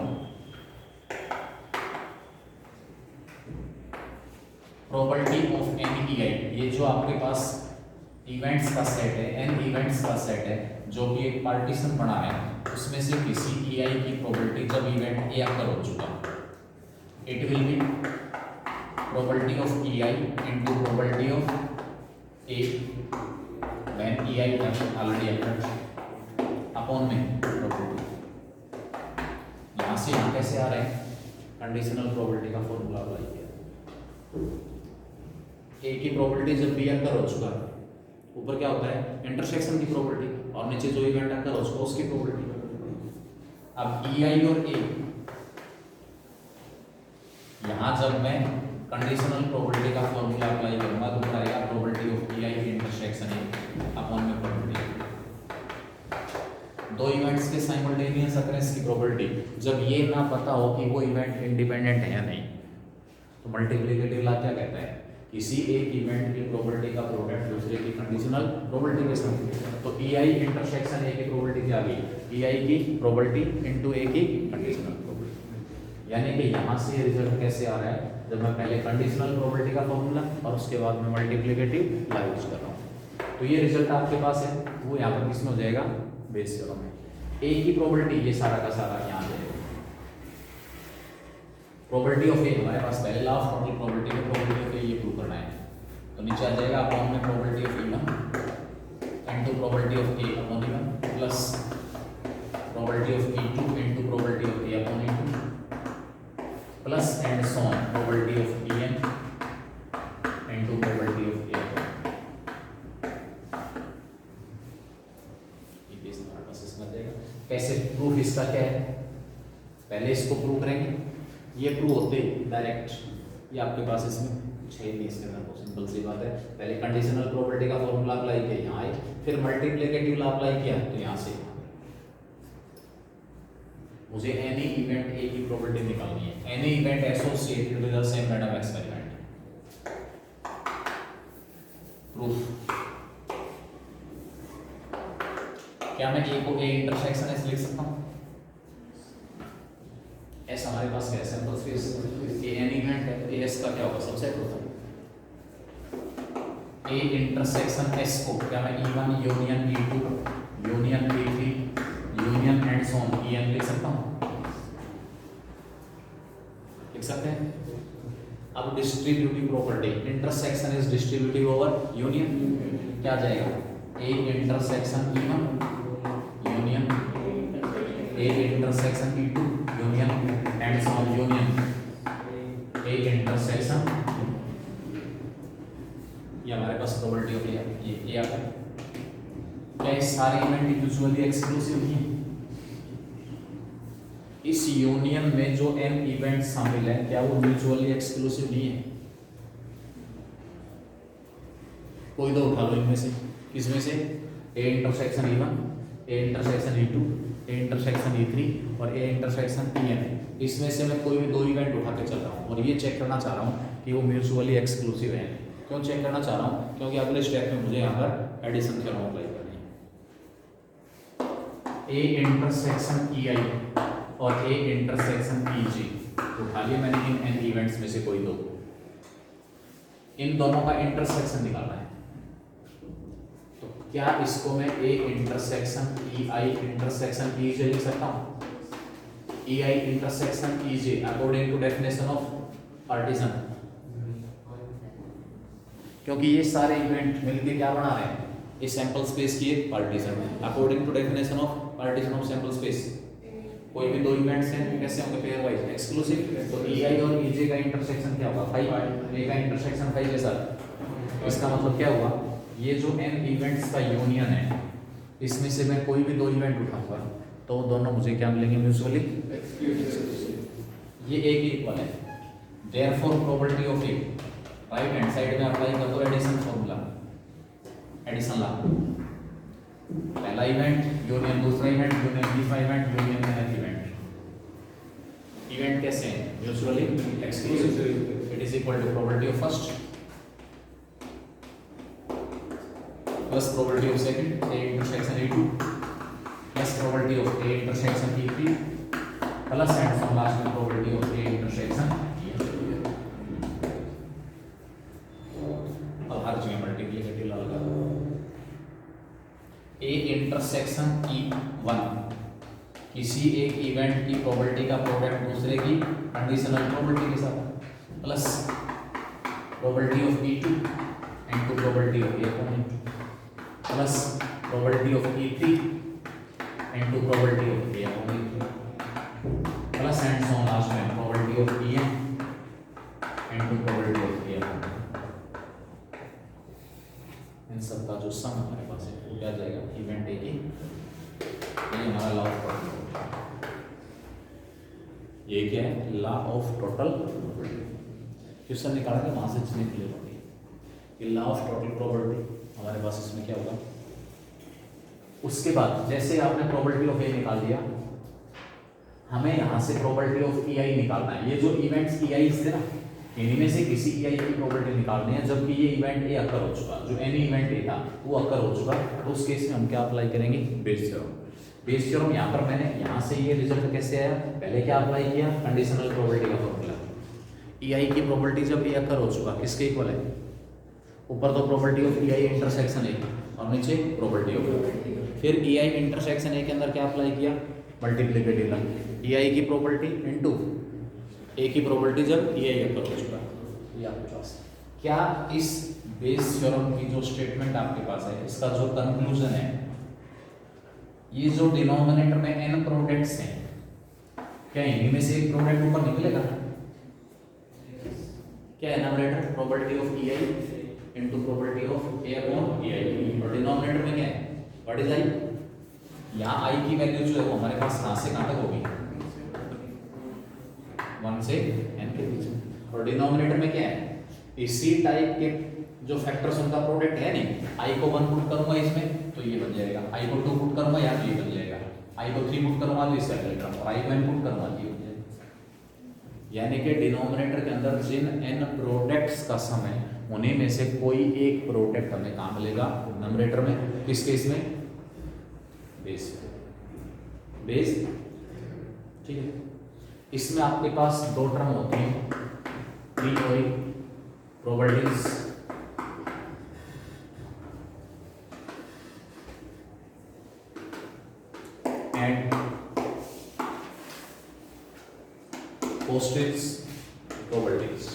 A: probability of N EI, ये जो आपके पास इवेंट्स का सेट है, एन इवेंट्स का सेट है जो कि एक पार्टीशन बना है, उसमें से किसी EI की प्रोबेबिलिटी जब इवेंट ए अकर हो चुका, it will be probability of EI into probability of A when EI has already occurred upon में प्रोबेबिलिटी। यहाँ से यहाँ कैसे आ रहा है, कंडीशनल प्रोबेबिलिटी का फॉर्मूला अप्लाई किया। ए की प्रोबेबिलिटी जब बी अकर हो चुका, ऊपर क्या होता है इंटरसेक्शन की प्रोबेबिलिटी और नीचे जो इवेंट अकर हो उसको उसकी प्रोबेबिलिटी। अब EI और A, यहां जब मैं कंडीशनल प्रोबेबिलिटी का फॉर्मूला अप्लाई करूंगा तो क्या आएगा, probability of EI intersection A upon में प्रोबेबिलिटी। दो इवेंट्स के साइमल्टेनियस अकरेंस की प्रोबेबिलिटी जब ये ना पता हो कि वो इवेंट इंडिपेंडेंट है या नहीं, तो मल्टीप्लिकेटिव लॉ क्या कहता है, किसी एक इवेंट की प्रोबेबिलिटी का प्रोडक्ट दूसरे की कंडीशनल प्रोबेबिलिटी के साथ। तो EI इंटरसेक्शन A की प्रोबेबिलिटी क्या आ गई, EI की प्रोबेबिलिटी इनटू A की कंडीशनल प्रोबेबिलिटी। यानी कि यहाँ से ये रिजल्ट कैसे आ रहा है, जब मैं पहले कंडीशनल प्रोबेबिलिटी का फॉर्मूला और उसके बाद में मल्टीप्लिकेटिव लॉ यूज कर रहा हूँ। तो ये रिजल्ट आपके पास है, वो यहाँ पर किसमें हो जाएगा, बेस थ्योरम में। A की प्रोबेबिलिटी ये सारा का सारा यहाँ जाएगा, प्रोबेबिलिटी ऑफ ए हमारे पास पहले लॉ ऑफ टोटल प्रोबेबिलिटी में प्रोबेबिलिटी ऑफ ए ये प्रूव करना है, तो नीचे आ जाएगा अपॉन में probability of E1 into probability of A upon E1 plus probability of E2 into probability of A upon E2 plus and so on probability of En into probability of A upon. ये base हमारे पास इसमें आ जाएगा। कैसे proof इसका क्या है, पहले इसको प्रूव करेंगे, ये प्रूव होते डायरेक्ट ये आपके पास इसमें कुछ है नहीं, इसके अंदर बहुत सिंपल सी बात है। पहले कंडीशनल प्रोबेबिलिटी का फॉर्मूला अप्लाई किया, यहाँ आए, फिर मल्टीप्लिकेटिव लॉ अप्लाई किया, तो यहाँ से मुझे एनी इवेंट ए की प्रोबेबिलिटी निकालनी है, any event associated with the same random experiment. Proof क्या मैं ए को ए इंटरसेक्शन एस लिख सकता हूँ, एस हमारे पास क्या है, सैंपल स्पेस, ये एन इवेंट है, तो एस का क्या होगा, सबसेट होता है। ए इंटरसेक्शन एस को क्या मैं E1 union E2 union E3 union and so on En लिख सकता हूँ, लिख सकते हैं। अब distributive property, intersection is distributive over union, क्या जाएगा, A intersection E1 union A intersection E2 union and so on union A intersection, ये हमारे पास प्रोबेबिलिटी ऑफ ये आता है। क्या ये सारे इवेंट म्यूचुअली एक्सक्लूसिव नहीं है, इस यूनियन में जो n इवेंट शामिल है क्या वो म्यूचुअली एक्सक्लूसिव नहीं है, कोई दो उठा लो इनमें से, किसमें से, A intersection E1 A intersection E2 A intersection E3 और ए इंटरसेक्शन En, इसमें से मैं कोई भी दो इवेंट उठा के चल रहा हूँ और ये चेक करना चाह रहा हूँ कि वो म्यूचुअली एक्सक्लूसिव है। क्यों चेक करना चाह रहा हूँ, क्योंकि अगले स्टेप में मुझे यहाँ पर एडिशन थ्योरम अप्लाई करनी है। ए इंटरसेक्शन EI और ए इंटरसेक्शन EG उठा लिया मैंने इन n इवेंट्स में से कोई दो, इन दोनों का इंटरसेक्शन निकालना है। तो क्या इसको मैं A intersection EI intersection EJ लिख सकता हूँ, EI intersection EJ according to definition of partition, क्योंकि ये सारे इवेंट मिलके क्या बना रहे हैं, इस सैंपल स्पेस की एक पार्टीशन है according to definition of partition of sample space. कोई भी दो इवेंट्स हैं कैसे होंगे, पेयर वाइज एक्सक्लूसिव, तो EI और EJ का इंटरसेक्शन क्या होगा, 5, ए का इंटरसेक्शन 5 के साथ। इसका मतलब क्या हुआ, ये जो n इवेंट्स का यूनियन है इसमें से मैं कोई भी दो इवेंट उठाऊंगा तो वो दोनों मुझे क्या मिलेंगे, म्यूचुअली ये एक ही इक्वल है। Therefore probability of A, right hand side में अप्लाई कर दो एडिशन फॉर्मूला, एडिशन लॉ, पहला इवेंट यूनियन दूसरा इवेंट यूनियन तीसरा event union nth event, event कैसे हैं mutually exclusive, it is equal to probability of first plus probability of second A intersection A two plus probability of A intersection e3 plus and from last में probability of A intersection अब हर जगह multiplicative लगा A intersection E1 किसी एक event की probability का product दूसरे की कंडीशनल प्रोबेबिलिटी के साथ plus probability of E2 into probability of E1 plus probability of E3 into probability of E1 plus and so last में probability of EN into probability of E1। इन सब का जो सम हमारे पास है वो क्या जाएगा इवेंट ए की, ये हमारा लॉ ऑफ टोटल, ये क्या है लॉ ऑफ टोटल क्वेश्चन निकाला था वहां से इसमें क्लियर हो गई कि लॉ ऑफ टोटल प्रोबेबिलिटी हमारे पास इसमें क्या होगा। उसके बाद जैसे आपने प्रोबेबिलिटी ऑफ ए निकाल दिया, हमें यहाँ से प्रोबेबिलिटी ऑफ EI निकालना है। ये जो इवेंट्स EI थे ना, इन्हीं में से किसी EI की प्रोबेबिलिटी निकालनी है, जबकि ये इवेंट ए अकर हो चुका, जो एनी इवेंट ए था वो अकर हो चुका, तो उस केस में हम क्या अप्लाई करेंगे बेस थ्योरम। बेस थ्योरम यहाँ पर मैंने यहाँ से ये रिजल्ट कैसे आया, पहले क्या अप्लाई किया कंडीशनल प्रोबेबिलिटी का फॉर्मूला। EI की प्रोबेबिलिटी जब ए अकर हो चुका किसके इक्वल है, ऊपर तो probability of EI intersection A और नीचे प्रोबेबिलिटी ऑफ, फिर EI इंटरसेक्शन ए के अंदर क्या अप्लाई किया मल्टीप्लिकेटिव लॉ, EI की प्रोबेबिलिटी इनटू ए की प्रोबेबिलिटी जब EI अकर हो चुका। ये आपके पास क्या इस बेस थ्योरम की जो स्टेटमेंट आपके पास है, इसका जो कंक्लूजन है, ये जो डिनोमिनेटर में n प्रोडक्ट्स हैं, क्या इन्हीं में से एक प्रोडक्ट ऊपर निकलेगा, क्या है numerator probability of EI into probability of A upon EI, और डिनोमिनेटर में क्या है व्हाट इज I, यहाँ I की वैल्यू जो है वो हमारे पास कहाँ से कहाँ तक होगी 1 से n के बीच, और डिनोमिनेटर में क्या है इसी टाइप के जो फैक्टर्स उनका प्रोडक्ट है नहीं, I को 1 पुट करूंगा इसमें तो ये बन जाएगा, I को 2 पुट करूंगा या तो ये बन जाएगा, I को 3 पुट करूंगा तो इसे कैलकुलेट करूंगा, और I को n पुट करूंगा तो ये बन जाएगा। यानी कि डिनोमिनेटर के अंदर जिन n प्रोडक्ट्स का सम है उन्हीं में से कोई एक प्रोडक्ट हमें कहाँ मिलेगा नंबरेटर में, किस केस में बेस, बेस ठीक है। इसमें आपके पास दो टर्म होती हैं prior probabilities and posterior probabilities.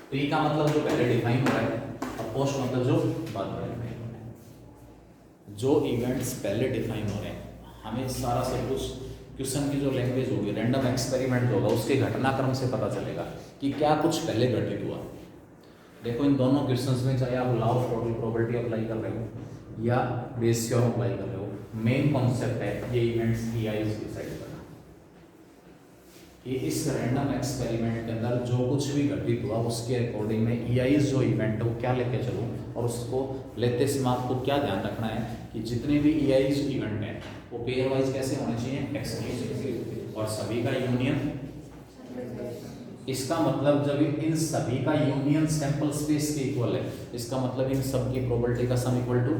A: Pre का मतलब जो पहले डिफाइन हो रहा है और पोस्ट मतलब जो बाद में डिफाइन हो रहा है। जो इवेंट्स पहले डिफाइन हो रहे हैं हमें सारा सब कुछ क्वेश्चन की जो लैंग्वेज होगी रैंडम एक्सपेरिमेंट होगा उसके घटनाक्रम से पता चलेगा कि क्या कुछ पहले घटित हुआ। देखो इन दोनों क्वेश्चंस में चाहे आप law of total probability apply कर रहे हो या बेस थ्योरम अप्लाई कर रहे हो, मेन कॉन्सेप्ट है ये इवेंट्स EI डिसाइड करना कि इस रैंडम एक्सपेरिमेंट के अंदर जो कुछ भी घटित हुआ उसके अकॉर्डिंग में EI जो इवेंट है वो क्या लेके चलूँ, और उसको लेते समय आपको क्या ध्यान रखना है कि जितने भी EI इवेंट हैं वो पेयर वाइज कैसे होने चाहिए एक्सक्लूसिव, और सभी का यूनियन। इसका मतलब जब इन सभी का यूनियन सैंपल स्पेस के इक्वल है, इसका मतलब इन सब की प्रोबेबिलिटी का सम इक्वल टू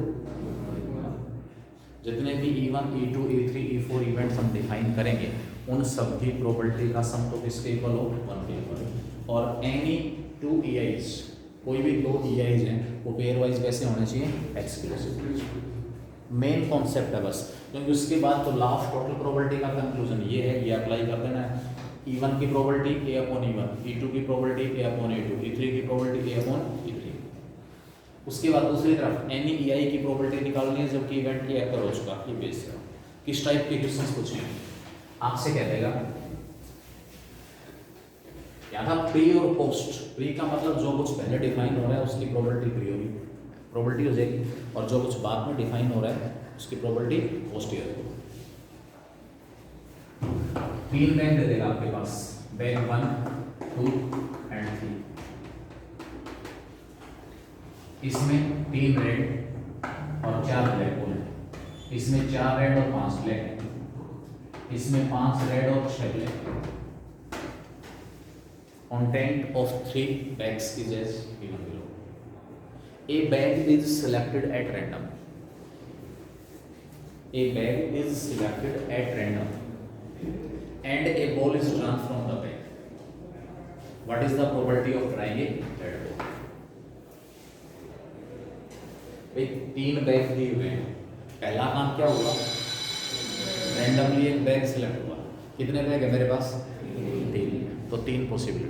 A: जितने भी E1 E2 E3 E4 events हम डिफाइन करेंगे उन सब की प्रोबेबिलिटी का सम तो किसके इक्वल हो 1 के इक्वल। और एनी 2 EIs कोई भी 2 EIs हैं वो पेयर वाइज कैसे होने चाहिए एक्सक्लूसिव। मेन कॉन्सेप्ट है बस, क्योंकि उसके बाद तो लॉ ऑफ टोटल प्रोबेबिलिटी का कंक्लूजन ये है, ये अप्लाई कर देना है। E1 की probability A upon E1, E2 की probability A upon E2, E3 की प्रोबेबिलिटी A अपॉन E3। उसके बाद दूसरी तरफ एनी EI की प्रोबेबिलिटी निकालनी है जबकि इवेंट ए अकर हो चुका। ये बेस है। किस टाइप के क्वेश्चंस पूछे आपसे कह देगा यहाँ था प्री और पोस्ट। प्री का मतलब जो कुछ पहले डिफाइन हो रहा है उसकी प्रोबेबिलिटी प्री होगी, प्रोबेबिलिटी हो जाएगी, और जो कुछ बाद में डिफाइन हो रहा है उसकी प्रोबेबिलिटी पोस्टीरियर होगी। 3 बैंक दे देगा आपके पास, बैंक 1 2 एंड 3। इसमें 3 रेड और 4 ब्लैक होल है, इसमें 4 रेड और 5 ब्लैक है। इसमें 5 रेड और 6 black. Content of 3 bags is as given below. A bag is selected at random. A bag is selected at random and a ball is drawn from the bag. What is the probability of drawing a red ball? भाई 3 bag दिए हुए हैं, पहला काम क्या हुआ, randomly एक bag select हुआ। कितने बैग है मेरे पास? 3, तो 3 पॉसिबिलिटी।